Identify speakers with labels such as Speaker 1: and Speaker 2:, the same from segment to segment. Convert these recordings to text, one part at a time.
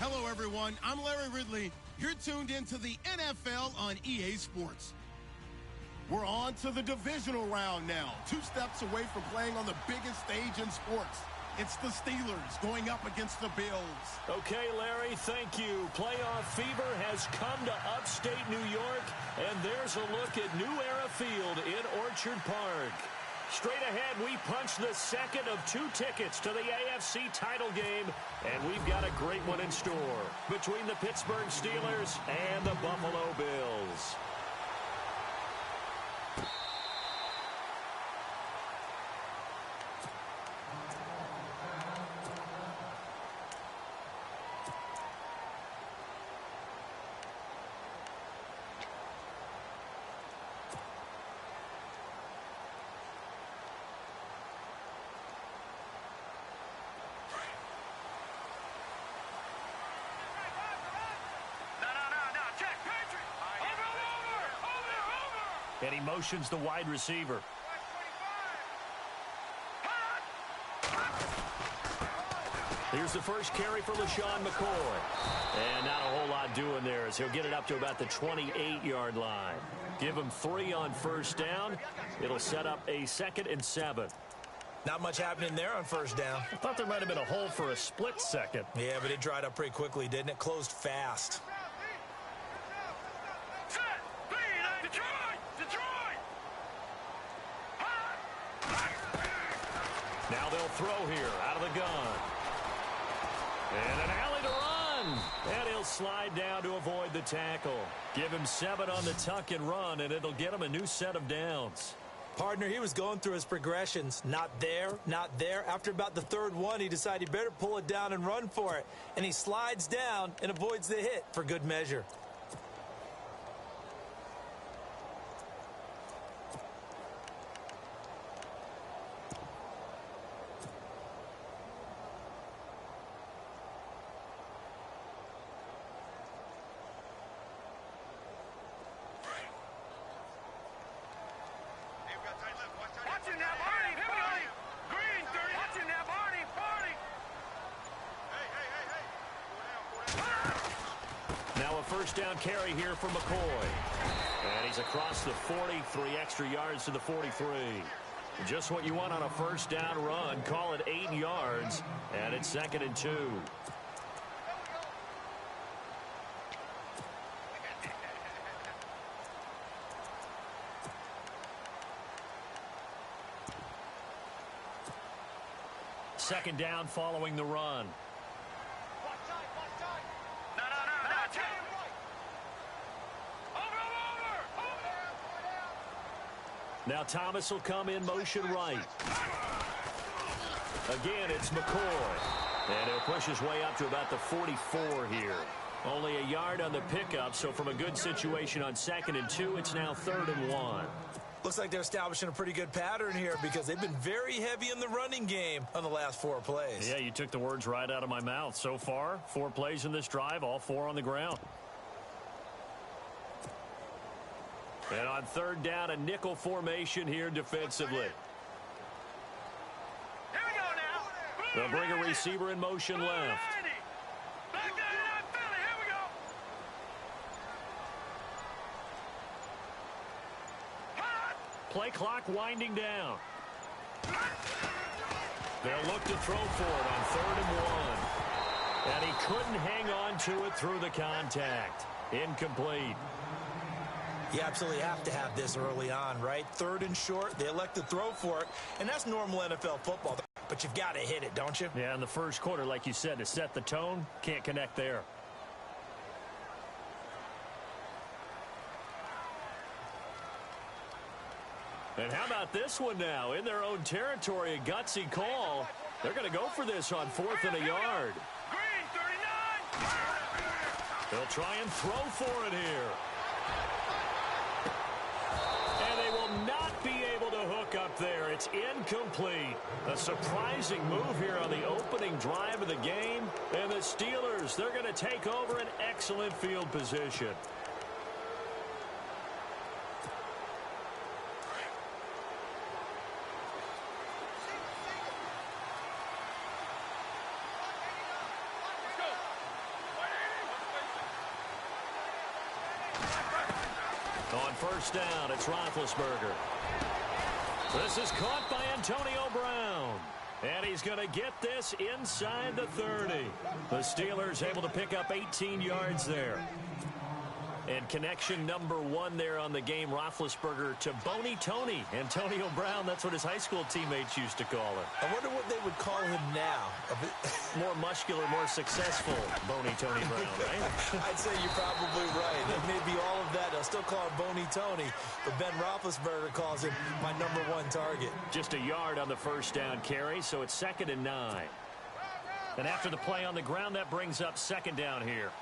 Speaker 1: Hello, everyone. I'm Larry Ridley. You're tuned into the NFL on EA Sports. We're on to the divisional round now. 2 steps away from playing on the biggest stage in sports. It's the Steelers going up against the Bills.
Speaker 2: Okay, Larry, thank you. Playoff fever has come to upstate New York, and there's a look at New Era Field in Orchard Park. Straight ahead, we punch the second of 2 tickets to the AFC title game, and we've got a great one in store between the Pittsburgh Steelers and the Buffalo Bills. And he motions the wide receiver. Here's the first carry for LaShawn McCoy. And not a whole lot doing there as he'll get it up to about the 28-yard line. Give him 3 on first down. It'll set up a 2nd and 7.
Speaker 3: Not much happening there on first down.
Speaker 2: I thought there might have been a hole for a split second.
Speaker 3: Yeah, but it dried up pretty quickly, didn't it? Closed fast.
Speaker 2: Now they'll throw here out of the gun. And an alley to run. And he'll slide down to avoid the tackle. Give him 7 on the tuck and run, and it'll get him a new set of downs.
Speaker 3: Partner, he was going through his progressions. Not there, not there. After about the 3rd one, he decided he better pull it down and run for it. And he slides down and avoids the hit for good measure.
Speaker 2: First down carry here for McCoy. And he's across the 40, 3 extra yards to the 43. Just what you want on a first down run. Call it 8 yards, and it's 2nd and 2. Second down following the run. Now Thomas will come in motion right. Again, it's McCoy. And he'll push his way up to about the 44 here. Only a yard on the pickup, so from a good situation on 2nd and 2, it's now 3rd and 1.
Speaker 3: Looks like they're establishing a pretty good pattern here because they've been very heavy in the running game on the last 4 plays.
Speaker 2: Yeah, you took the words right out of my mouth. So far, 4 plays in this drive, all 4 on the ground. And on 3rd down, a nickel formation here defensively.
Speaker 4: Here we go now.
Speaker 2: They'll bring a receiver in motion left.
Speaker 4: Here we go.
Speaker 2: Play clock winding down. They'll look to throw for it on 3rd and 1. And he couldn't hang on to it through the contact. Incomplete.
Speaker 3: You absolutely have to have this early on, right? 3rd and short, they elect to throw for it, and that's normal NFL football. But you've got to hit it, don't you?
Speaker 2: Yeah, in the first quarter, like you said, to set the tone, can't connect there. And how about this one now? In their own territory, a gutsy call. They're going to go for this on 4th and a yard.
Speaker 4: Green, 39.
Speaker 2: They'll try and throw for it here. And they will not be able to hook up there. It's incomplete. A surprising move here on the opening drive of the game. And the Steelers, they're going to take over an excellent field position. On first down, it's Roethlisberger. This is caught by Antonio Brown. And he's going to get this inside the 30. The Steelers able to pick up 18 yards there. And connection number 1 there on the game, Roethlisberger to Boney Tony. Antonio Brown, that's what his high school teammates used to call him.
Speaker 3: I wonder what they would call him now.
Speaker 2: More muscular, more successful Boney Tony Brown, right?
Speaker 3: I'd say you're probably right. It may be all of that. They'll still call him Boney Tony, but Ben Roethlisberger calls him my number 1 target.
Speaker 2: Just a yard on the first down carry, so it's 2nd and 9. And after the play on the ground, that brings up 2nd down here.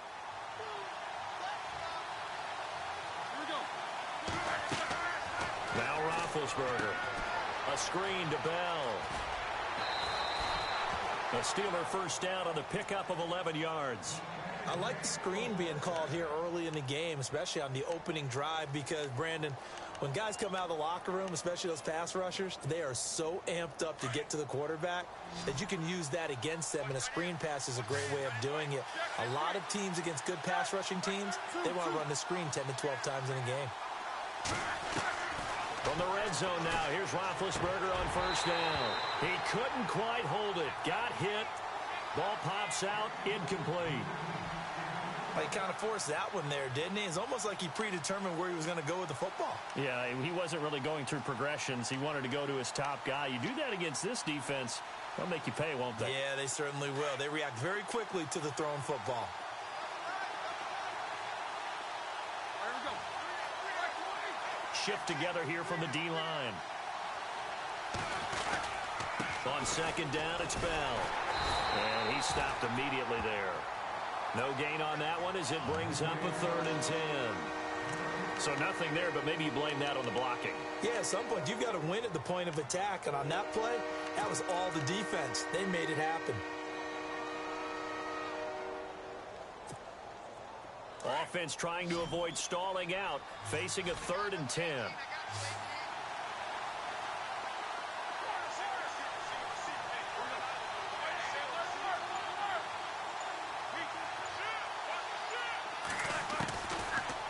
Speaker 2: Now Roethlisberger. A screen to Bell. A Steeler first down on the pickup of 11 yards.
Speaker 3: I like the screen being called here early in the game, especially on the opening drive, because, Brandon, when guys come out of the locker room, especially those pass rushers, they are so amped up to get to the quarterback that you can use that against them, and a screen pass is a great way of doing it. A lot of teams against good pass rushing teams, they want to run the screen 10 to 12 times in a game.
Speaker 2: From the red zone now, here's Roethlisberger on first down. He couldn't quite hold it. Got hit. Ball pops out. Incomplete.
Speaker 3: Well, he kind of forced that one there, didn't he? It's almost like he predetermined where he was going to go with the football.
Speaker 2: Yeah, he wasn't really going through progressions. He wanted to go to his top guy. You do that against this defense, they'll make you pay, won't they?
Speaker 3: Yeah, they certainly will. They react very quickly to the thrown football.
Speaker 2: Shift together here from the D-line. On second down, it's Bell. And he stopped immediately there. No gain on that one as it brings up a 3rd and 10. So nothing there, but maybe you blame that on the blocking.
Speaker 3: Yeah, at some point, you've got to win at the point of attack. And on that play, that was all the defense. They made it happen.
Speaker 2: Offense trying to avoid stalling out, facing a 3rd and 10.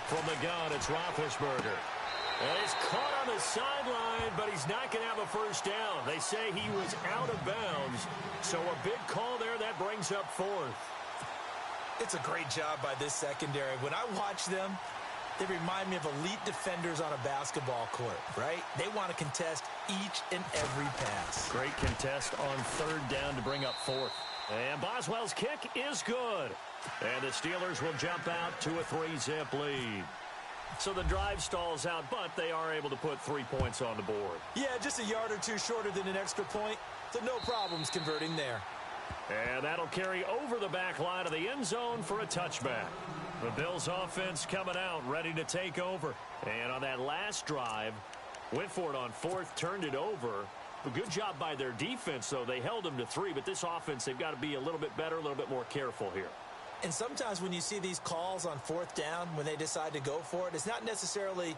Speaker 2: From the gun, it's Roethlisberger. And he's caught on the sideline, but he's not going to have a first down. They say he was out of bounds. So a big call there, that brings up 4th.
Speaker 3: It's a great job by this secondary. When I watch them, they remind me of elite defenders on a basketball court, right? They want to contest each and every pass.
Speaker 2: Great contest on 3rd down to bring up 4th. And Boswell's kick is good. And the Steelers will jump out to a 3-zip lead. So the drive stalls out, but they are able to put 3 points on the board.
Speaker 3: Yeah, just a yard or two shorter than an extra point, so no problems converting there.
Speaker 2: And that'll carry over the back line of the end zone for a touchback. The Bills offense coming out, ready to take over. And on that last drive, went for it on 4th, turned it over. A good job by their defense, though. They held them to 3, but this offense, they've got to be a little bit better, a little bit more careful here.
Speaker 3: And sometimes when you see these calls on 4th down, when they decide to go for it, it's not necessarily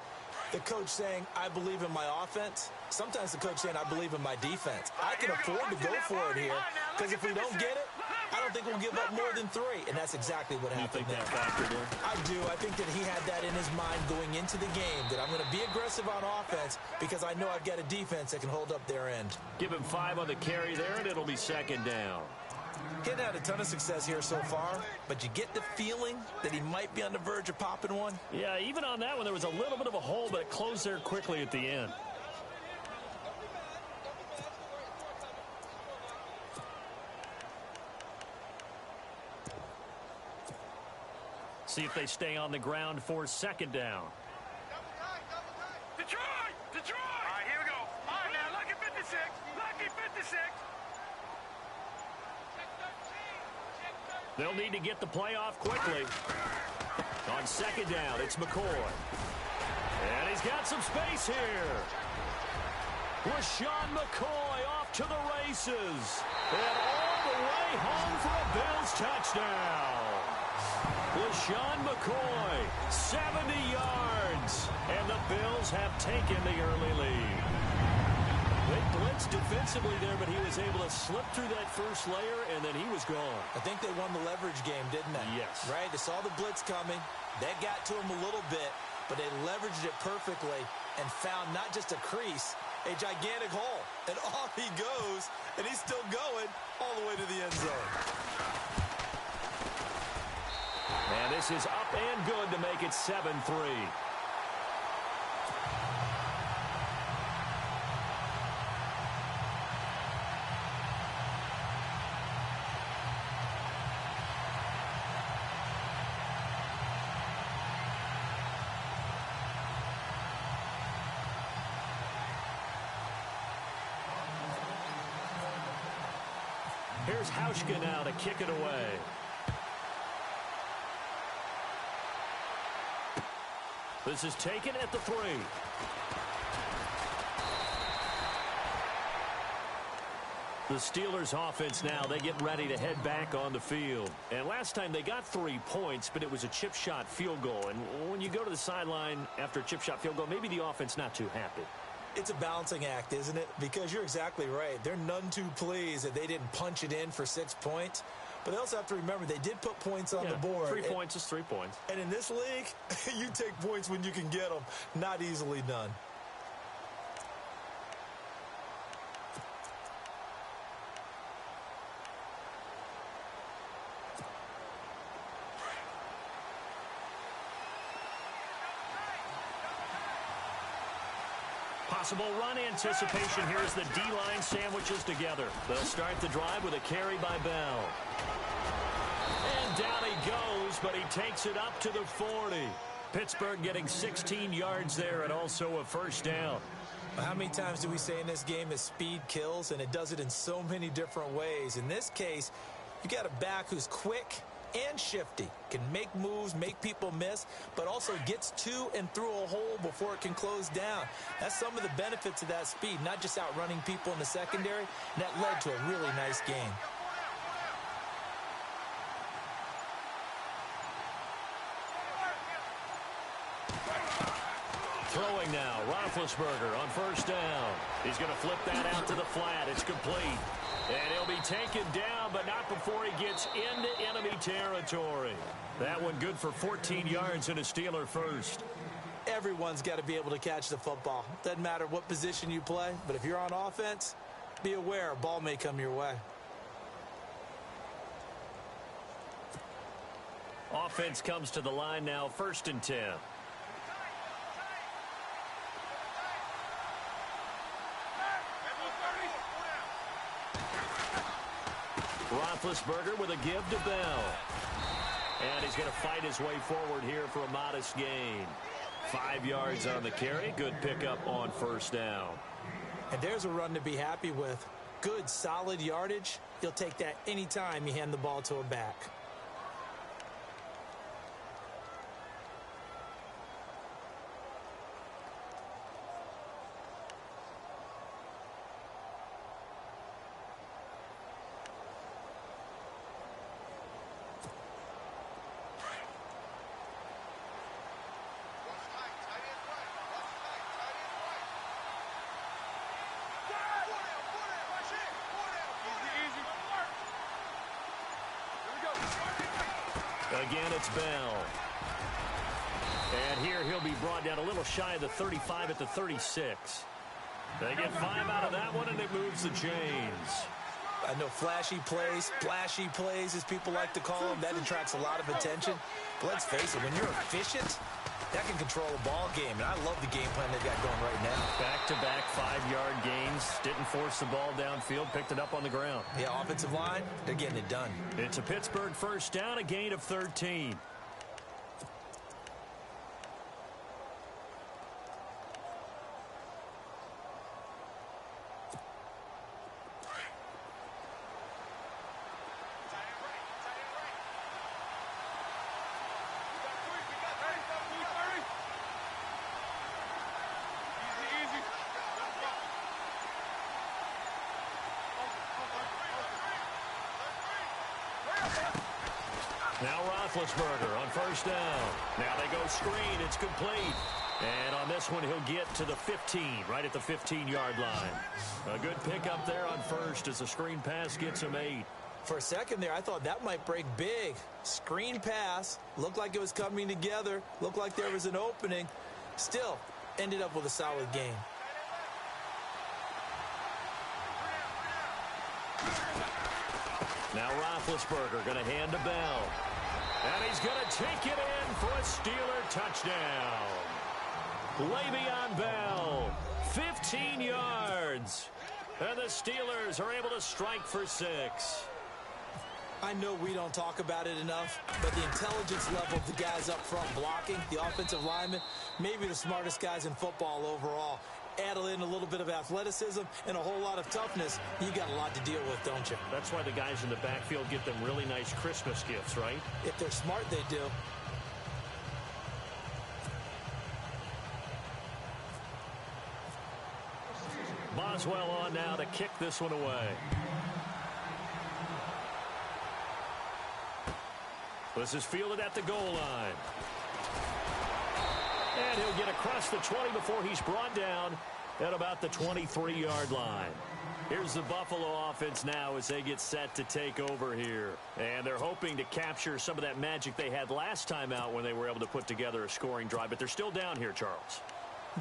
Speaker 3: the coach saying, I believe in my offense. Sometimes the coach saying, I believe in my defense. I can afford to go for it here, because if we don't get it, I don't think we'll give up more than 3. And that's exactly what happened there.
Speaker 2: You think that factored in?
Speaker 3: I do. I think that he had that in his mind going into the game, that I'm going to be aggressive on offense because I know I've got a defense that can hold up their end.
Speaker 2: Give him 5 on the carry there, and it'll be 2nd down.
Speaker 3: He hadn't had a ton of success here so far, but you get the feeling that he might be on the verge of popping one.
Speaker 2: Yeah, even on that one, there was a little bit of a hole, but it closed there quickly at the end. See if they stay on the ground for 2nd down.
Speaker 4: Detroit! Detroit! All right, here we go. All right, now, lucky 56. Lucky 56.
Speaker 2: They'll need to get the play off quickly. On 2nd down, it's McCoy. And he's got some space here. LaShawn McCoy off to the races. And all the way home for a Bills touchdown. LaShawn McCoy, 70 yards. And the Bills have taken the early lead. They blitzed defensively there, but he was able to slip through that first layer, and then he was gone.
Speaker 3: I think they won the leverage game, didn't they?
Speaker 2: Yes.
Speaker 3: Right? They saw the blitz coming. That got to him a little bit. but they leveraged it perfectly and found not just a crease, a gigantic hole. And off he goes, and he's still going all the way to the end zone.
Speaker 2: And this is up and good to make it 7-3. Here's Hauschka now to kick it away. This is taken at the 3. The Steelers offense now, they get ready to head back on the field. And last time they got 3 points, but it was a chip shot field goal. And when you go to the sideline after a chip shot field goal, maybe the offense not too happy.
Speaker 3: It's a balancing act, isn't it? Because you're exactly right. They're none too pleased that they didn't punch it in for 6 points. But they also have to remember they did put points on the board.
Speaker 2: 3 points is 3 points.
Speaker 3: And in this league, you take points when you can get them. Not easily done.
Speaker 2: Possible run anticipation. Here's the D-line sandwiches together. They'll start the drive with a carry by Bell. And down he goes, but he takes it up to the 40. Pittsburgh getting 16 yards there and also a first down.
Speaker 3: How many times do we say in this game that speed kills, and it does it in so many different ways? In this case, you got a back who's quick and shifty, can make moves, make people miss, but also gets to and through a hole before it can close down. That's some of the benefits of that speed, not just outrunning people in the secondary. And that led to a really nice game.
Speaker 2: Throwing now, Roethlisberger on first down. He's going to flip that out to the flat. It's complete. And he'll be taken down, but not before he gets into enemy territory. That one good for 14 yards and a Steeler first.
Speaker 3: Everyone's got to be able to catch the football. Doesn't matter what position you play, but if you're on offense, be aware a ball may come your way.
Speaker 2: Offense comes to the line now, 1st and 10. Roethlisberger with a give to Bell. And he's going to fight his way forward here for a modest gain. 5 yards on the carry. Good pickup on first down.
Speaker 3: And there's a run to be happy with. Good, solid yardage. You'll take that anytime you hand the ball to a back.
Speaker 2: Again, it's Bell. And here he'll be brought down a little shy of the 35 at the 36. They get 5 out of that one, and it moves the chains.
Speaker 3: I know flashy plays, splashy plays, as people like to call them, that attracts a lot of attention. But let's face it, when you're efficient, that can control a ball game. And I love the game plan they've got going right now.
Speaker 2: Back-to-back 5-yard gains. Didn't force the ball downfield. Picked it up on the ground.
Speaker 3: Yeah, offensive line, they're getting it done.
Speaker 2: It's a Pittsburgh first down, a gain of 13. Now Roethlisberger on first down. Now they go screen. It's complete. And on this one, he'll get to the 15, right at the 15-yard line. A good pickup there on first as the screen pass gets him 8.
Speaker 3: For a second there, I thought that might break big. Screen pass. Looked like it was coming together. Looked like there was an opening. Still, ended up with a solid game.
Speaker 2: Now Roethlisberger going to hand to Bell. And he's going to take it in for a Steeler touchdown. Le'Veon Bell, 15 yards. And the Steelers are able to strike for 6.
Speaker 3: I know we don't talk about it enough, but the intelligence level of the guys up front blocking, the offensive linemen, maybe the smartest guys in football overall. Add in a little bit of athleticism and a whole lot of toughness, you got a lot to deal with, don't you?
Speaker 2: That's why the guys in the backfield get them really nice Christmas gifts, right?
Speaker 3: If they're smart, they do.
Speaker 2: Boswell on now to kick this one away. This is fielded at the goal line. And he'll get across the 20 before he's brought down at about the 23-yard line. Here's the Buffalo offense now as they get set to take over here. And they're hoping to capture some of that magic they had last time out when they were able to put together a scoring drive. But they're still down here, Charles.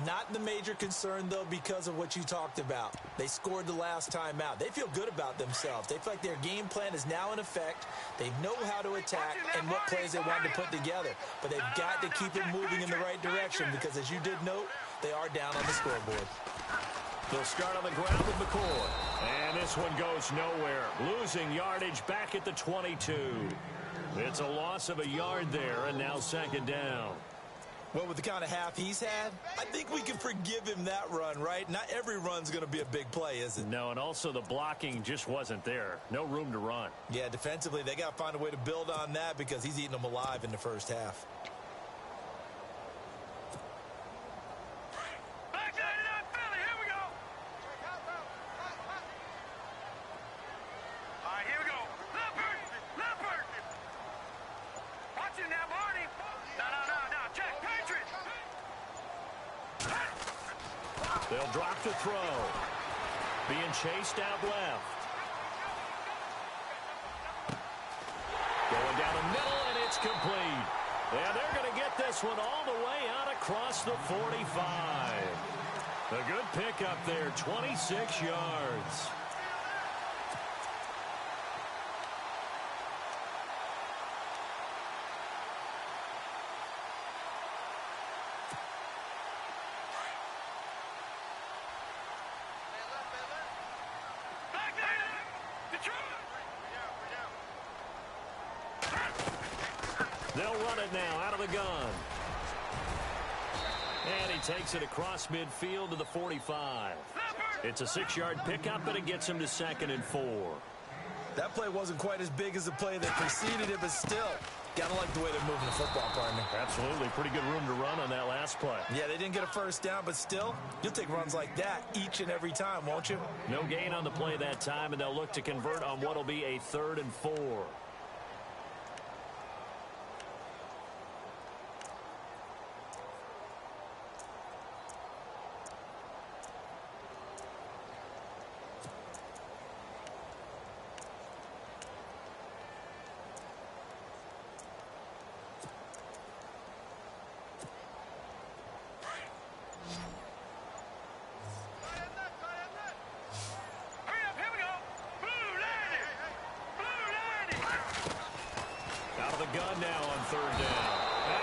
Speaker 3: Not the major concern, though, because of what you talked about. They scored the last time out. They feel good about themselves. They feel like their game plan is now in effect. They know how to attack and what plays they want to put together. But they've got to keep it moving in the right direction because, as you did note, they are down on the scoreboard.
Speaker 2: They'll start on the ground with McCoy. And this one goes nowhere. Losing yardage back at the 22. It's a loss of a yard there, and now second down.
Speaker 3: Well, with the kind of half he's had, I think we can forgive him that run, right? Not every run's going to be a big play, is it?
Speaker 2: No, and also the blocking just wasn't there. No room to run.
Speaker 3: Yeah, defensively, they got to find a way to build on that because he's eating them alive in the first half.
Speaker 2: They'll drop to throw. Being chased out left. Going down the middle, and it's complete. And they're going to get this one all the way out across the 45. A good pickup there, 26 yards. They'll run it now out of the gun. And he takes it across midfield to the 45. It's a 6-yard pickup, but it gets him to 2nd and 4.
Speaker 3: That play wasn't quite as big as the play that preceded it, but still, got to like the way they're moving the football, partner.
Speaker 2: Absolutely. Pretty good room to run on that last play.
Speaker 3: Yeah, they didn't get a first down, but still, you'll take runs like that each and every time, won't you?
Speaker 2: No gain on the play that time, and they'll look to convert on what will be a 3rd and 4. Gun now on 3rd down.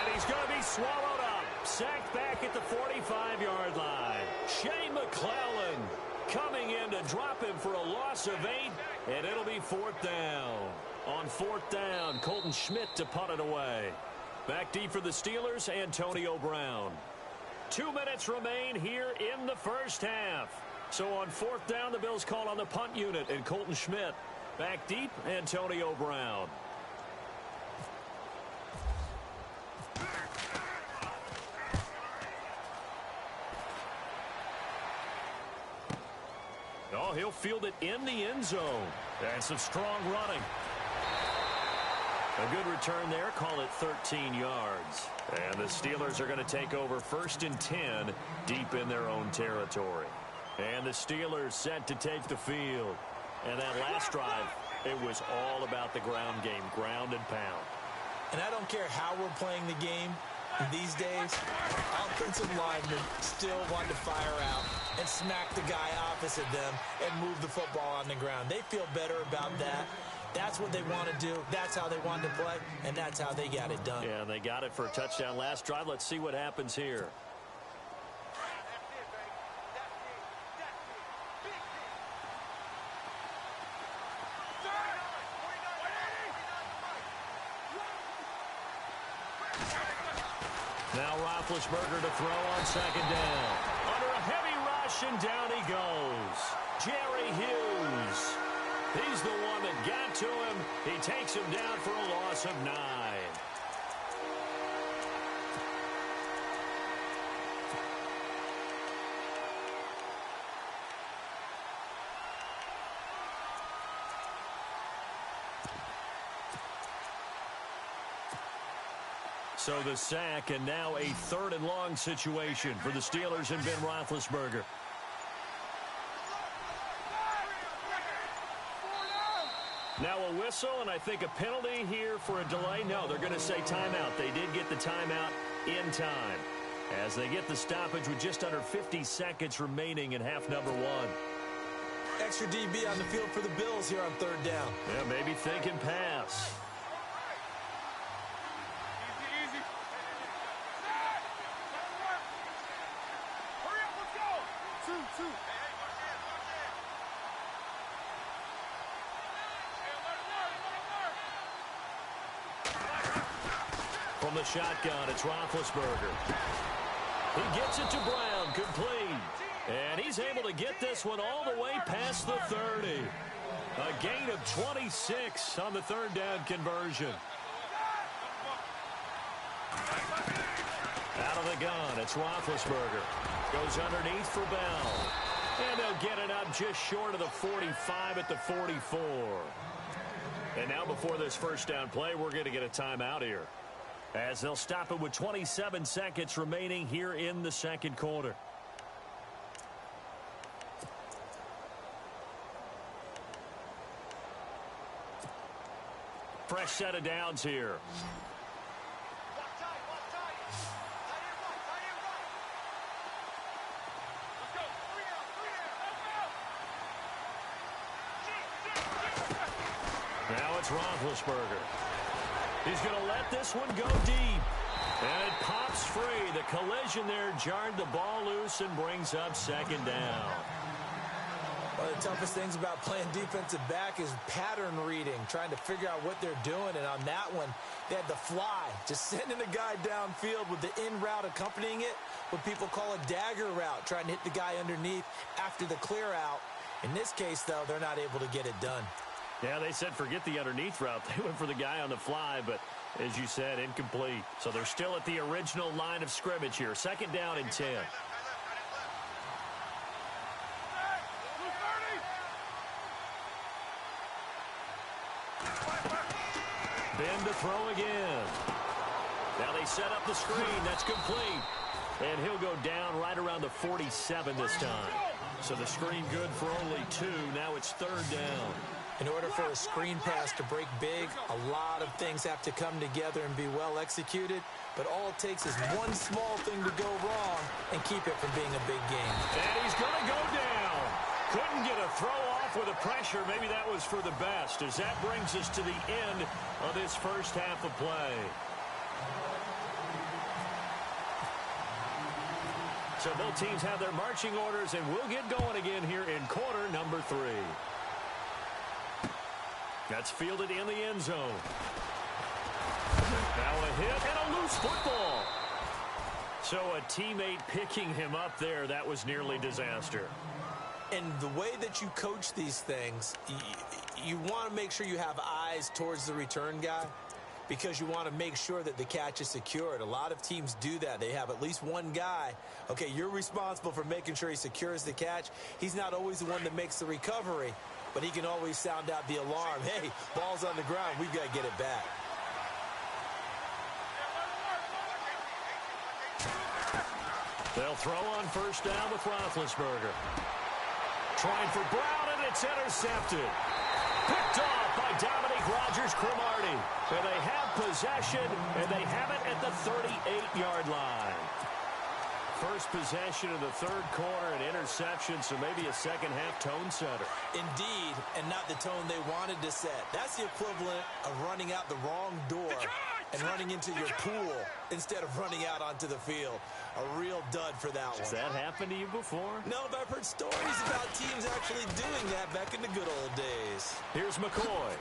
Speaker 2: And he's going to be swallowed up. Sacked back at the 45-yard line. Shane McClellan coming in to drop him for a loss of 8. And it'll be 4th down. On 4th down, Colton Schmidt to punt it away. Back deep for the Steelers, Antonio Brown. 2 minutes remain here in the first half. So on 4th down, the Bills call on the punt unit and Colton Schmidt. Back deep, Antonio Brown. Oh, he'll field it in the end zone. And some strong running. A good return there. Call it 13 yards. And the Steelers are going to take over 1st and 10 deep in their own territory. And the Steelers set to take the field. And that last drive It was all about the ground game, ground and pound.
Speaker 3: And I don't care how we're playing the game these days, offensive linemen still want to fire out and smack the guy opposite them and move the football on the ground. They feel better about that. That's what they want to do. That's how they want to play, and that's how they got it done.
Speaker 2: Yeah, they got it for a touchdown last drive. Let's see what happens here. Now Roethlisberger to throw on second down. Under a heavy rush, and down he goes. Jerry Hughes. He's the one that got to him. He takes him down for a loss of 9. So the sack, and now a 3rd and long situation for the Steelers and Ben Roethlisberger. Now a whistle, and I think a penalty here for a delay. No, they're going to say timeout. They did get the timeout in time as they get the stoppage with just under 50 seconds remaining in half number 1.
Speaker 3: Extra DB on the field for the Bills here on 3rd down.
Speaker 2: Yeah, maybe thinking pass. From the shotgun, it's Roethlisberger. He gets it to Brown, complete. And he's able to get this one all the way past the 30. A gain of 26 on the 3rd down conversion. Out of the gun, it's Roethlisberger. Goes underneath for Bell. And they'll get it up just short of the 45 at the 44. And now before this first down play, we're going to get a timeout here, as they'll stop it with 27 seconds remaining here in the second quarter. Fresh set of downs here. Now it's Roethlisberger. He's going to let this one go deep. And it pops free. The collision there jarred the ball loose and brings up second down.
Speaker 3: One of the toughest things about playing defensive back is pattern reading, trying to figure out what they're doing. And on that one, they had the fly, just sending a guy downfield with the in route accompanying it, what people call a dagger route, trying to hit the guy underneath after the clear out. In this case, though, they're not able to get it done.
Speaker 2: Yeah, they said forget the underneath route. They went for the guy on the fly, but as you said, incomplete. So they're still at the original line of scrimmage here. Second down and 10. Ben to throw again. Now they set up the screen. That's complete. And he'll go down right around the 47 this time. So the screen good for only 2. Now it's 3rd down.
Speaker 3: In order for a screen pass to break big, a lot of things have to come together and be well executed. But all it takes is one small thing to go wrong and keep it from being a big game.
Speaker 2: And he's going to go down. Couldn't get a throw off with the pressure. Maybe that was for the best, as that brings us to the end of this first half of play. So both teams have their marching orders, and we'll get going again here in quarter number 3. That's fielded in the end zone. Now a hit and a loose football. So a teammate picking him up there, that was nearly disaster.
Speaker 3: And the way that you coach these things, you want to make sure you have eyes towards the return guy, because you want to make sure that the catch is secured. A lot of teams do that. They have at least one guy. Okay, you're responsible for making sure he secures the catch. He's not always the one that makes the recovery, but he can always sound out the alarm. Hey, ball's on the ground. We've got to get it back.
Speaker 2: They'll throw on first down with Roethlisberger. Trying for Brown, and it's intercepted. Picked off by Dominique Rodgers-Cromartie. And they have possession, and they have it at the 38-yard line. First possession of the third quarter, an interception, so maybe a second-half tone setter.
Speaker 3: Indeed, and not the tone they wanted to set. That's the equivalent of running out the wrong door and running into your pool instead of running out onto the field. A real dud for that one.
Speaker 2: Has that happened to you before?
Speaker 3: No, but I've heard stories about teams actually doing that back in the good old days.
Speaker 2: Here's McCoy.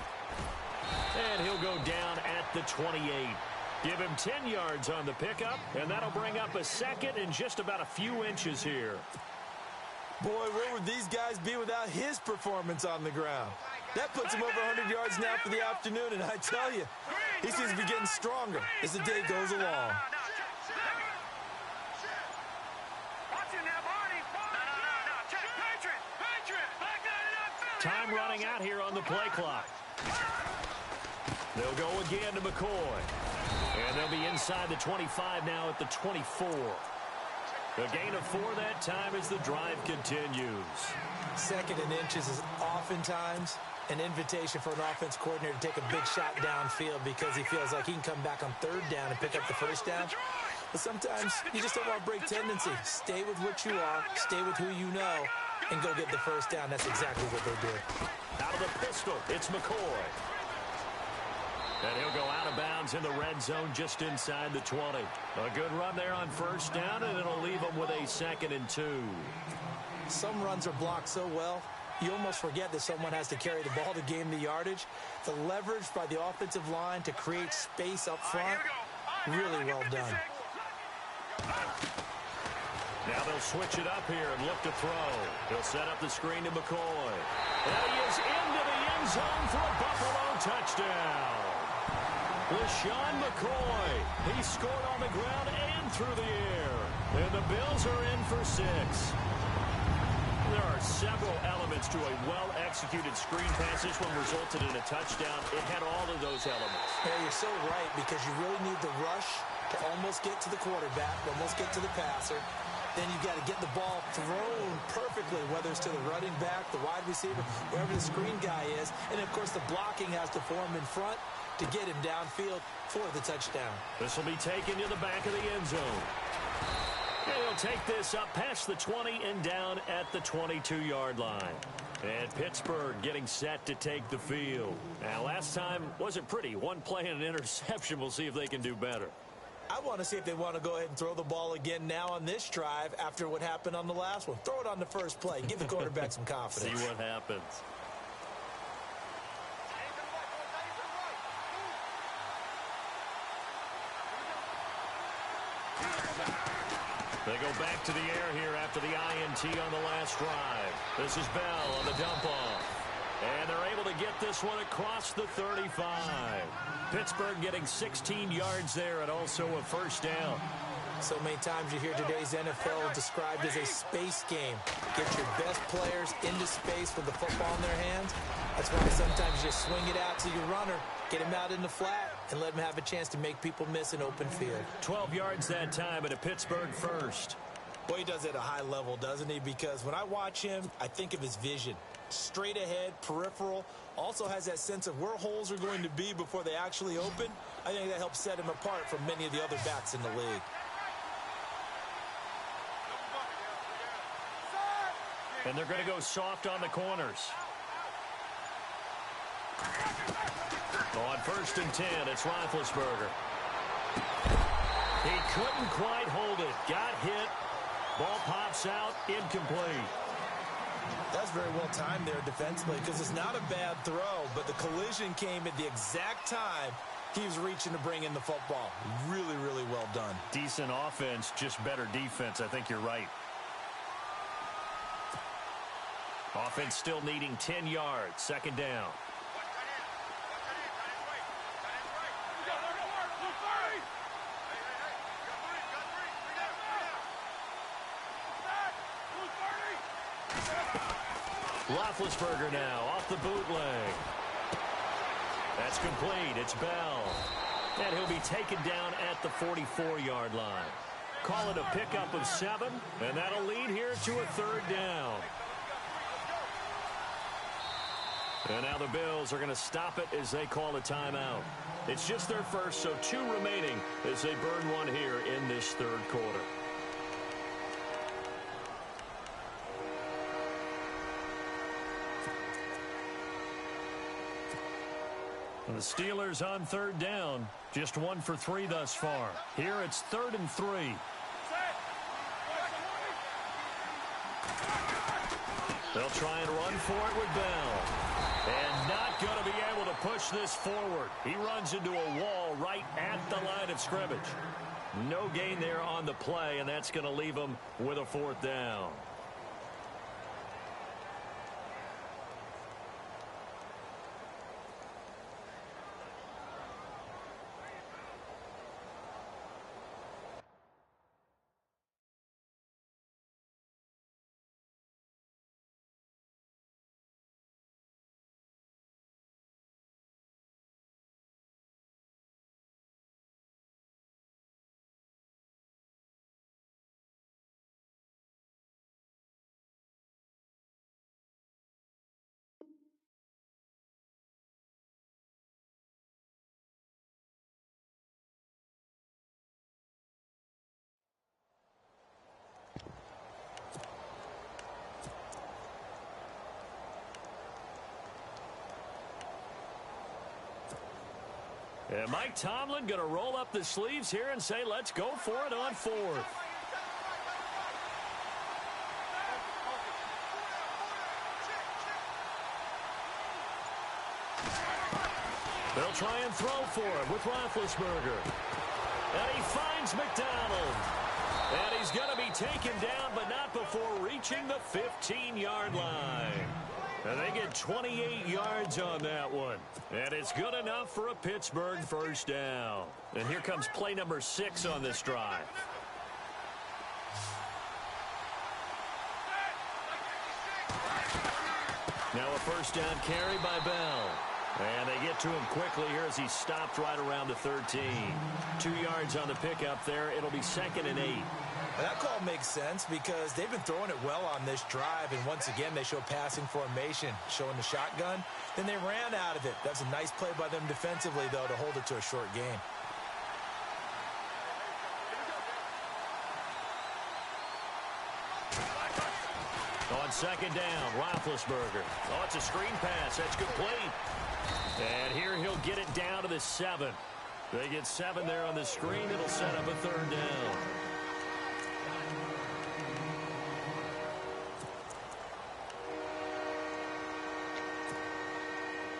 Speaker 2: And he'll go down at the 28. Give him 10 yards on the pickup, and that'll bring up a second in just about a few inches here.
Speaker 3: Boy, where would these guys be without his performance on the ground? That puts him over 100 yards now for the afternoon, and I tell you, he seems to be getting stronger as the day goes along.
Speaker 2: Time running out here on the play clock. They'll go again to McCoy. And they'll be inside the 25 now at the 24. A gain of 4 that time as the drive continues.
Speaker 3: Second and inches is oftentimes an invitation for an offense coordinator to take a big shot downfield because he feels like he can come back on third down and pick up the first down. But sometimes you just don't want to break tendency. Stay with what you are, stay with who you know, and go get the first down. That's exactly what they did.
Speaker 2: Out of the pistol, it's McCoy. And he'll go out of bounds in the red zone just inside the 20. A good run there on first down, and it'll leave them with a 2nd and 2.
Speaker 3: Some runs are blocked so well, you almost forget that someone has to carry the ball to gain the yardage. The leverage by the offensive line to create space up front, really well done.
Speaker 2: Now they'll switch it up here and look to throw. They'll set up the screen to McCoy. And he is into the end zone for a Buffalo touchdown. LaShawn McCoy, he scored on the ground and through the air. And the Bills are in for 6. There are several elements to a well-executed screen pass. This one resulted in a touchdown. It had all of those elements.
Speaker 3: Yeah, you're so right, because you really need the rush to almost get to the quarterback, almost get to the passer. Then you've got to get the ball thrown perfectly, whether it's to the running back, the wide receiver, wherever the screen guy is. And, of course, the blocking has to form in front to get him downfield for the touchdown.
Speaker 2: This will be taken to the back of the end zone. And he'll take this up past the 20 and down at the 22-yard line. And Pittsburgh getting set to take the field. Now, last time wasn't pretty. One play and an interception. We'll see if they can do better.
Speaker 3: I want to see if they want to go ahead and throw the ball again now on this drive after what happened on the last one. Throw it on the first play. Give the quarterback some confidence.
Speaker 2: See what happens. They go back to the air here after the INT on the last drive. This is Bell on the dump-off. And they're able to get this one across the 35. Pittsburgh getting 16 yards there and also a first down.
Speaker 3: So many times you hear today's NFL described as a space game. Get your best players into space with the football in their hands. That's why sometimes you just swing it out to your runner, get him out in the flat, and let him have a chance to make people miss an open field.
Speaker 2: 12 yards that time at a Pittsburgh first.
Speaker 3: Boy, he does it at a high level, doesn't he? Because when I watch him, I think of his vision. Straight ahead, peripheral, also has that sense of where holes are going to be before they actually open. I think that helps set him apart from many of the other backs in the league.
Speaker 2: And they're going to go soft on the corners. On 1st and 10, it's Roethlisberger. He couldn't quite hold it. Got hit. Ball pops out. Incomplete.
Speaker 3: That's very well timed there defensively because it's not a bad throw, but the collision came at the exact time he was reaching to bring in the football. Really, really well done.
Speaker 2: Decent offense, just better defense. I think you're right. Offense still needing 10 yards. 2nd down. Roethlisberger now off the bootleg. That's complete. It's Bell. And he'll be taken down at the 44-yard line. Call it a pickup of 7, and that'll lead here to a 3rd down. And now the Bills are going to stop it as they call a timeout. It's just their first, so 2 remaining as they burn one here in this third quarter. And the Steelers on third down, just 1 for 3 thus far. Here it's 3rd and 3. They'll try and run for it with Bell. And not going to be able to push this forward. He runs into a wall right at the line of scrimmage. No gain there on the play, and that's going to leave him with a 4th down. And Mike Tomlin going to roll up the sleeves here and say, let's go for it on 4th. They'll try and throw for him with Roethlisberger. And he finds McDonald. And he's going to be taken down, but not before reaching the 15-yard line. And they get 28 yards on that one. And it's good enough for a Pittsburgh first down. And here comes play number 6 on this drive. Now a first down carry by Bell. And they get to him quickly here as he stopped right around the 13. 2 yards on the pickup there. It'll be 2nd and 8.
Speaker 3: That call makes sense because they've been throwing it well on this drive, and once again they show passing formation, showing the shotgun. Then they ran out of it. That's a nice play by them defensively, though, to hold it to a short gain.
Speaker 2: On 2nd down, Roethlisberger. Oh, it's a screen pass. That's complete. And here he'll get it down to the 7. They get 7 there on the screen. It'll set up a 3rd down.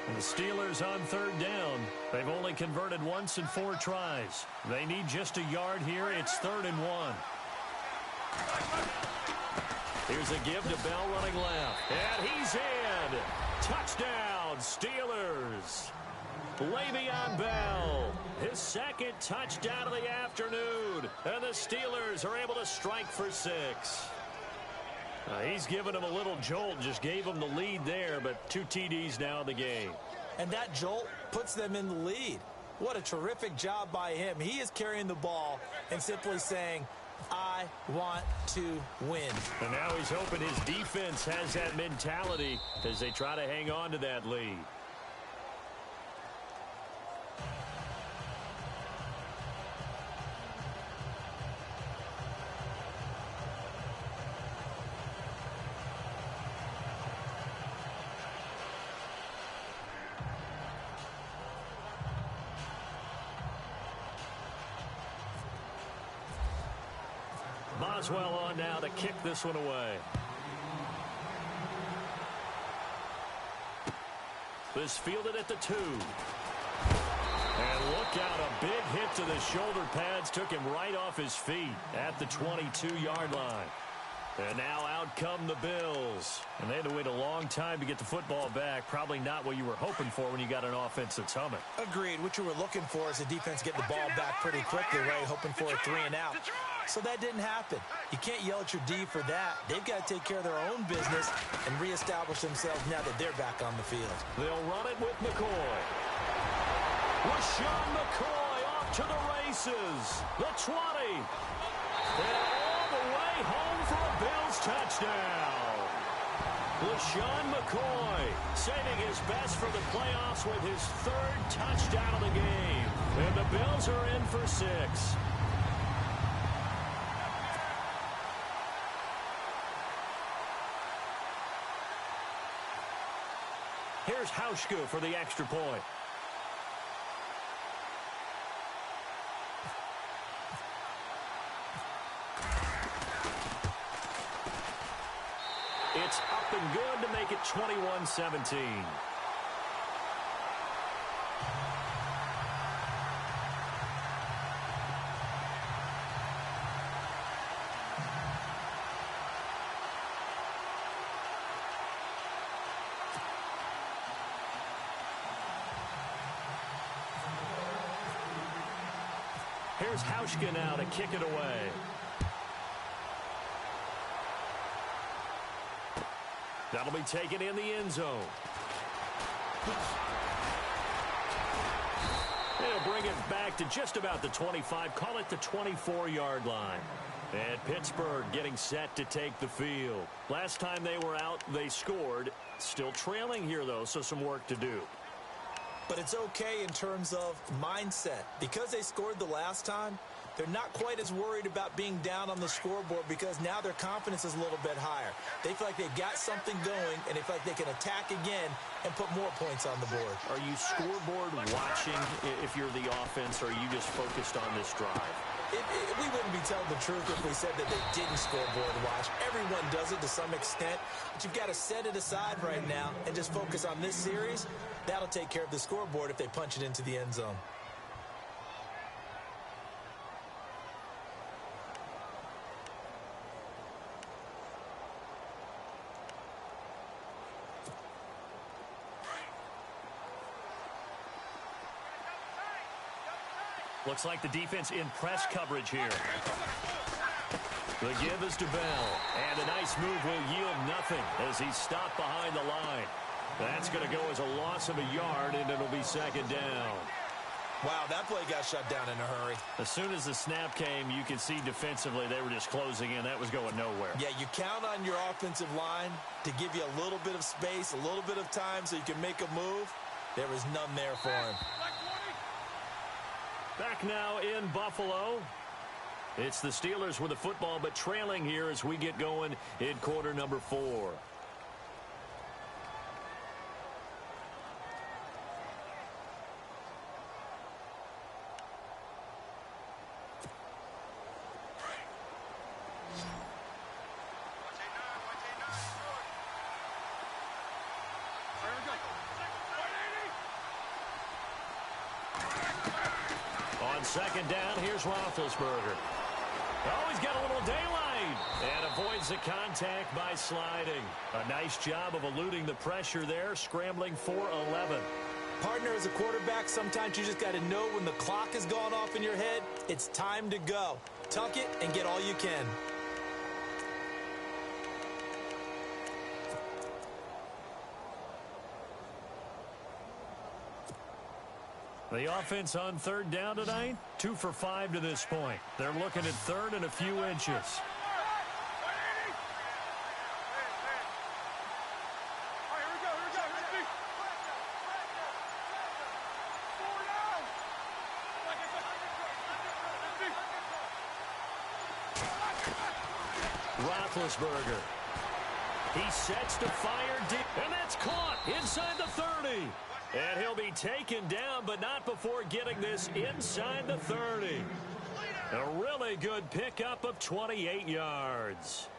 Speaker 2: And the Steelers on 3rd down. They've only converted once in 4 tries. They need just a yard here. It's 3rd and 1. Here's a give to Bell running left. And he's in. Touchdown, Steelers. Le'Veon Bell, his 2nd touchdown of the afternoon. And the Steelers are able to strike for 6. He's given him a little jolt, just gave him the lead there, but 2 TDs now in the game.
Speaker 3: And that jolt puts them in the lead. What a terrific job by him. He is carrying the ball and simply saying, I want to win.
Speaker 2: And now he's hoping his defense has that mentality as they try to hang on to that lead. Boswell on now to kick this one away. This fielded at the 2. And look out, a big hit to the shoulder pads took him right off his feet at the 22-yard line. And now out come the Bills. And they had to wait a long time to get the football back. Probably not what you were hoping for when you got an offense that's humming.
Speaker 3: Agreed. What you were looking for is the defense get the ball back pretty quickly, right? Hoping for a 3 and out. So that didn't happen. You can't yell at your D for that. They've got to take care of their own business and reestablish themselves now that they're back on the field.
Speaker 2: They'll run it with McCoy. LaShawn McCoy off to the races. The 20. And all the way home for a Bills touchdown. LaShawn McCoy saving his best for the playoffs with his third touchdown of the game. And the Bills are in for 6. Here's Hauschka for the extra point. It's up and good to make it 21-17. Here's Hauschka now to kick it away. That'll be taken in the end zone. They'll bring it back to just about the 25. Call it the 24-yard line. And Pittsburgh getting set to take the field. Last time they were out, they scored. Still trailing here, though, so some work to do.
Speaker 3: But it's okay in terms of mindset. Because they scored the last time, they're not quite as worried about being down on the scoreboard because now their confidence is a little bit higher. They feel like they've got something going, and they feel like they can attack again and put more points on the board.
Speaker 2: Are you scoreboard watching if you're the offense, or are you just focused on this drive?
Speaker 3: We wouldn't be telling the truth if we said that they didn't scoreboard watch. Everyone does it to some extent, but you've got to set it aside right now and just focus on this series. That'll take care of the scoreboard if they punch it into the end zone.
Speaker 2: Looks like the defense in press coverage here. The give is to Bell. And a nice move will yield nothing as he's stopped behind the line. That's going to go as a loss of a yard, and it'll be second down.
Speaker 3: Wow, that play got shut down in a hurry.
Speaker 2: As soon as the snap came, you could see defensively they were just closing in. That was going nowhere.
Speaker 3: Yeah, you count on your offensive line to give you a little bit of space, a little bit of time so you can make a move. There was none there for him.
Speaker 2: Back now in Buffalo. It's the Steelers with the football, but trailing here as we get going in quarter number 4. On second down, here's Roethlisberger. Oh, he's got a little daylight and avoids the contact by sliding. A nice job of eluding the pressure there, scrambling for 11.
Speaker 3: Partner, as a quarterback, sometimes you just got to know when the clock has gone off in your head, it's time to go. Tuck it and get all you can.
Speaker 2: The offense on third down tonight, 2 for 5 to this point. They're looking at third and a few inches. Roethlisberger. He sets to fire deep, and that's caught inside the 30. And he'll be taken down, but not before getting this inside the 30. A really good pickup of 28 yards.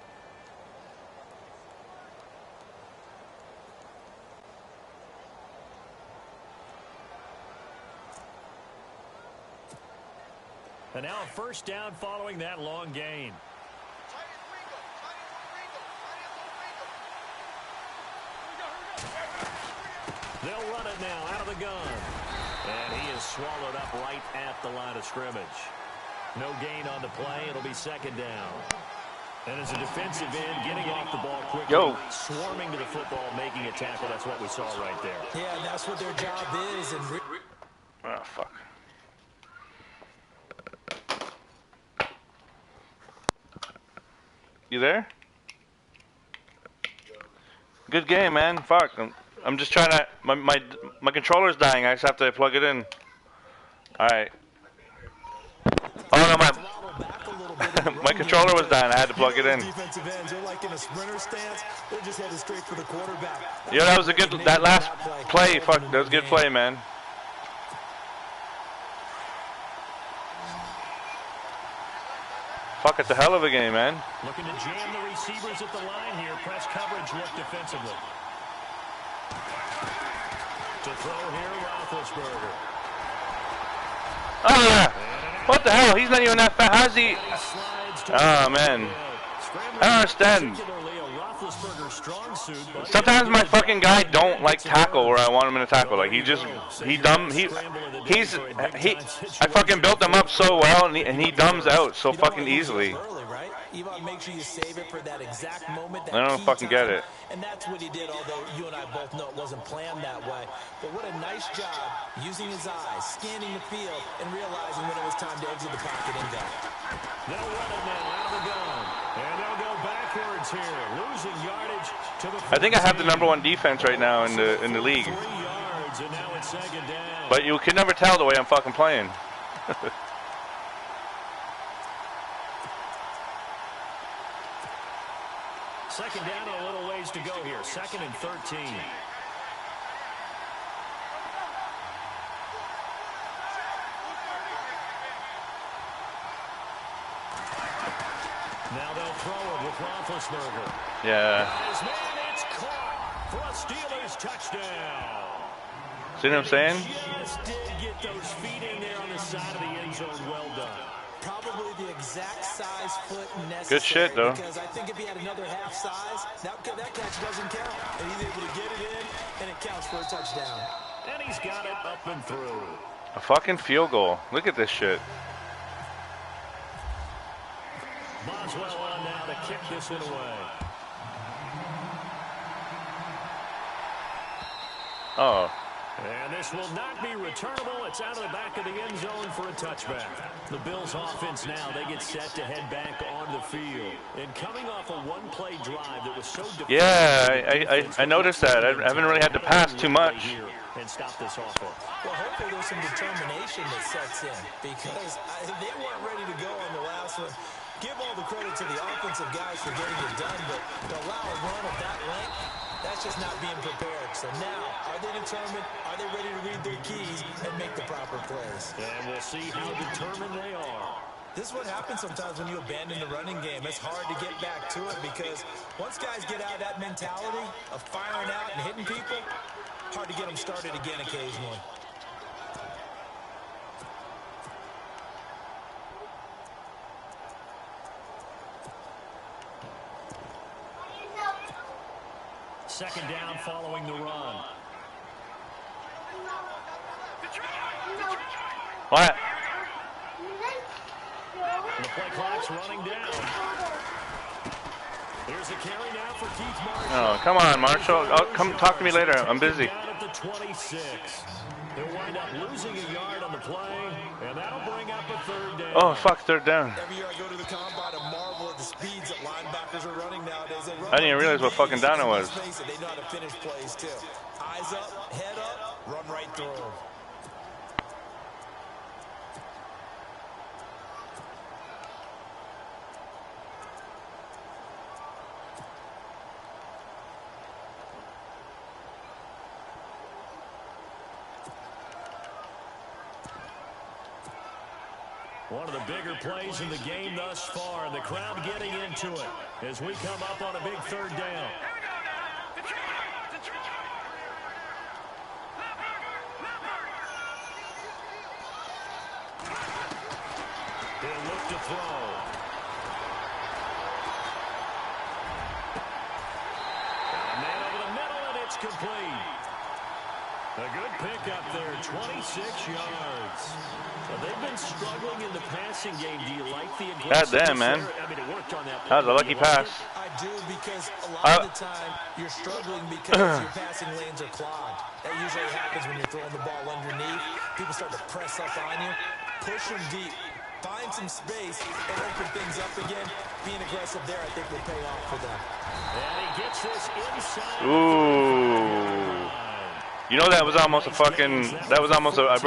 Speaker 2: And now a first down following that long gain. They'll run it now out of the gun. And he is swallowed up right at the line of scrimmage. No gain on the play. It'll be second down. And as a defensive end, getting off the ball quickly, swarming to the football, making a tackle. That's what we saw right there.
Speaker 3: Yeah, and that's what their job is. And
Speaker 5: oh, fuck. You there? Good game, man. Fuck. I'm just trying to. My controller's dying. I just have to plug it in. All right. Oh no, my controller was dying. I had to plug it in. Yeah, that was a good. That last play, fuck, that was a good play, man. Fuck, it's a hell of a game, man.
Speaker 2: Looking to jam the receivers at the line here. Press coverage look defensively. To throw here, Roethlisberger.
Speaker 5: Oh, yeah. What the hell? He's not even that fast. How's he? Oh, man. I don't understand. Sometimes my fucking guy don't like tackle where I want him to tackle. Like I fucking built him up so well, and he dumbs out so fucking easily.
Speaker 3: You want to make sure you save it for that exact moment.
Speaker 5: I don't fucking get it.
Speaker 3: And that's what he did, although you and I both know it wasn't planned that way. But what a nice job using his eyes, scanning the field, and realizing when it was time to exit the pocket and go.
Speaker 2: They'll run it now out of the gun. And they'll go backwards here, losing yardage to the.
Speaker 5: I think I have the #1 defense right now in the league.
Speaker 2: 3 yards, and now it's second down.
Speaker 5: But you can never tell the way I'm fucking playing.
Speaker 2: Second down, a little ways to go here. 2nd and 13. Now they'll throw it with Roethlisberger.
Speaker 5: Yeah.
Speaker 2: His man, it's caught for a Steelers touchdown.
Speaker 5: See what I'm saying?
Speaker 2: Just did get those feet in there on the side of the end zone. Well done.
Speaker 3: Probably the exact size foot necessary.
Speaker 5: Good shit, though.
Speaker 3: Because I think if he had another half size, that catch doesn't count. And he's able to get it in, and it counts for a touchdown.
Speaker 2: And he's got it up and through.
Speaker 5: A fucking field goal. Look at this shit.
Speaker 2: Boswell on now to kick this one away.
Speaker 5: Oh.
Speaker 2: And this will not be returnable. It's out of the back of the end zone for a touchback. The Bills offense now, they get set to head back on the field. And coming off a one-play drive that was so defensive.
Speaker 5: Yeah, I noticed that. I haven't really had to pass too much.
Speaker 2: And stop this offense.
Speaker 3: Well, hopefully there's some determination that sets in because they weren't ready to go on the last one. Give all the credit to the offensive guys for getting it done, but to allow a run of that length, that's just not being prepared. So now, are they determined? Are they ready to read their keys and make the proper plays?
Speaker 2: And we'll see how determined they are.
Speaker 3: This is what happens sometimes when you abandon the running game. It's hard to get back to it because once guys get out of that mentality of firing out and hitting people, hard to get them started again occasionally.
Speaker 2: Second down following the run.
Speaker 5: What?
Speaker 2: The play clock's running down. Here's a carry now for Keith Marshall.
Speaker 5: Oh, come on, Marshall. Oh, come talk to me later. I'm busy.
Speaker 2: Down at the 26. They'll wind up losing a yard on the play, and that'll bring up a third down.
Speaker 5: Oh, fuck, third down.
Speaker 3: Every year I go to the combine and marvel at the speeds that linebackers are running nowadays.
Speaker 5: I didn't even realize what fucking down it was.
Speaker 3: They know how to finish plays, too. Eyes up, head up, run right through them.
Speaker 2: One of the bigger plays in the game thus far, and the crowd getting into it as we come up on a big third down. They'll look to throw. And then over the middle, and it's complete. A good pick up there, 26 yards. So they've been struggling in the passing game. Do you like the aggressiveness?
Speaker 5: God damn, man.
Speaker 2: I mean, it worked on that.
Speaker 5: That was a lucky pass.
Speaker 3: I do, because a lot of the time you're struggling because your passing lanes are clogged. That usually happens when you're throwing the ball underneath. People start to press up on you. Push them deep. find some space and open things up again. Being aggressive there, I think, will pay off for them.
Speaker 2: And he gets this inside.
Speaker 5: Ooh. You know that was almost a fucking. That was almost a. I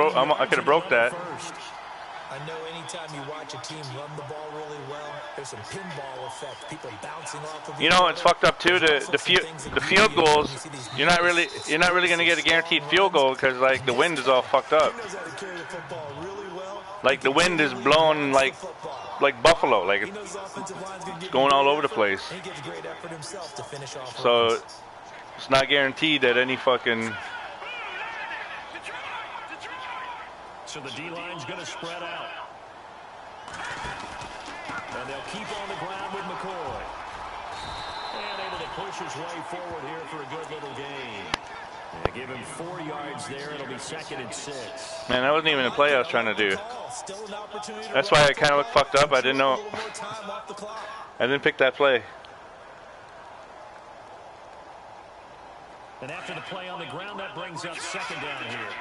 Speaker 5: could have broke that.
Speaker 3: I know anytime you watch a team run the ball really well, there's some pinball effect. People bouncing off of.
Speaker 5: You know it's fucked up too. The field goals. You're not really gonna get a guaranteed field goal because like the wind is all fucked up. Like the wind is blowing like buffalo, like it's going all over the place. So it's not guaranteed that any fucking.
Speaker 2: So the D-line's going to spread out. And they'll keep on the ground with McCoy. And able to push his way forward here for a good little gain. They give him 4 yards there. It'll be 2nd and 6.
Speaker 5: Man, that wasn't even the play I was trying to do. That's why I kind of looked fucked up. I didn't know. I didn't pick that play.
Speaker 2: And after the play on the ground, that brings up 2nd down here.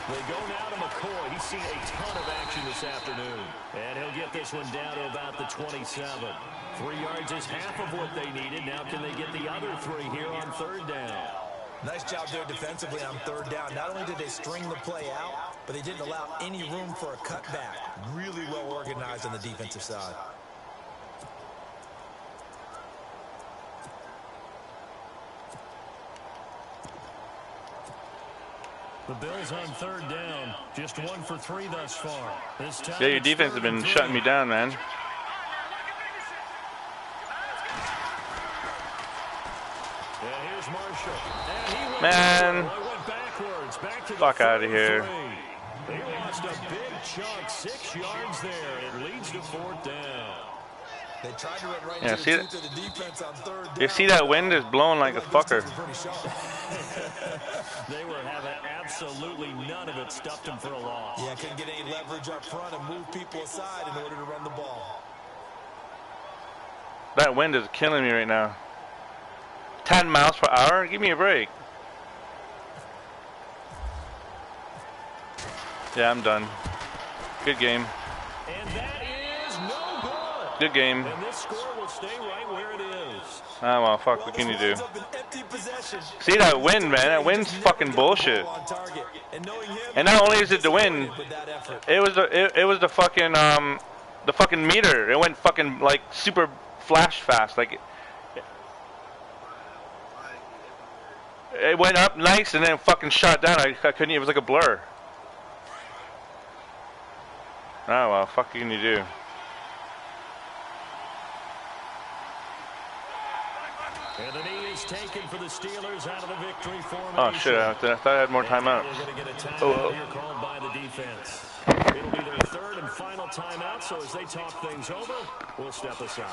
Speaker 2: They go now to McCoy. He's seen a ton of action this afternoon. And he'll get this one down to about the 27. 3 yards is half of what they needed. Now can they get the other 3 here on 3rd down?
Speaker 3: Nice job there defensively on 3rd down. Not only did they string the play out, but they didn't allow any room for a cutback. Really well organized on the defensive side.
Speaker 2: The Bills on 3rd down. Just 1 for 3 thus far. This time
Speaker 5: Yeah, your defense has been shutting me down, man.
Speaker 2: And here's Marshall. And he
Speaker 5: Man.
Speaker 2: went backwards. Back to the
Speaker 5: Fuck out of here.
Speaker 2: They lost a big chunk. 6 yards there. It leads to 4th down.
Speaker 3: They tried to run right
Speaker 5: Yeah,
Speaker 3: to
Speaker 5: see
Speaker 3: the defense on 3rd down.
Speaker 5: You see that wind is blowing like a fucker.
Speaker 2: They were having absolutely none of it. Stuffed them for a loss.
Speaker 3: Yeah, couldn't get any leverage up front and move people aside in order to run the ball.
Speaker 5: That wind is killing me right now. 10 miles per hour? Give me a break. Yeah, I'm done. Good game.
Speaker 2: And that is no good.
Speaker 5: Good game.
Speaker 2: And this score will stay right where it is.
Speaker 5: Oh, well, fuck. What can you do? See that wind, man? That wind's fucking bullshit. And not only is it the wind, it was the fucking meter. It went fucking like super flash fast. Like it went up nice and then fucking shot down. I couldn't. It was like a blur. Oh well, fuck can you do?
Speaker 2: And the knee is taken for the Steelers out of the victory formation.
Speaker 5: Oh shit! I thought I had more timeouts.
Speaker 2: Oh. Here called by the defense. It'll be their 3rd and final timeout. So as they talk things over, we'll step aside.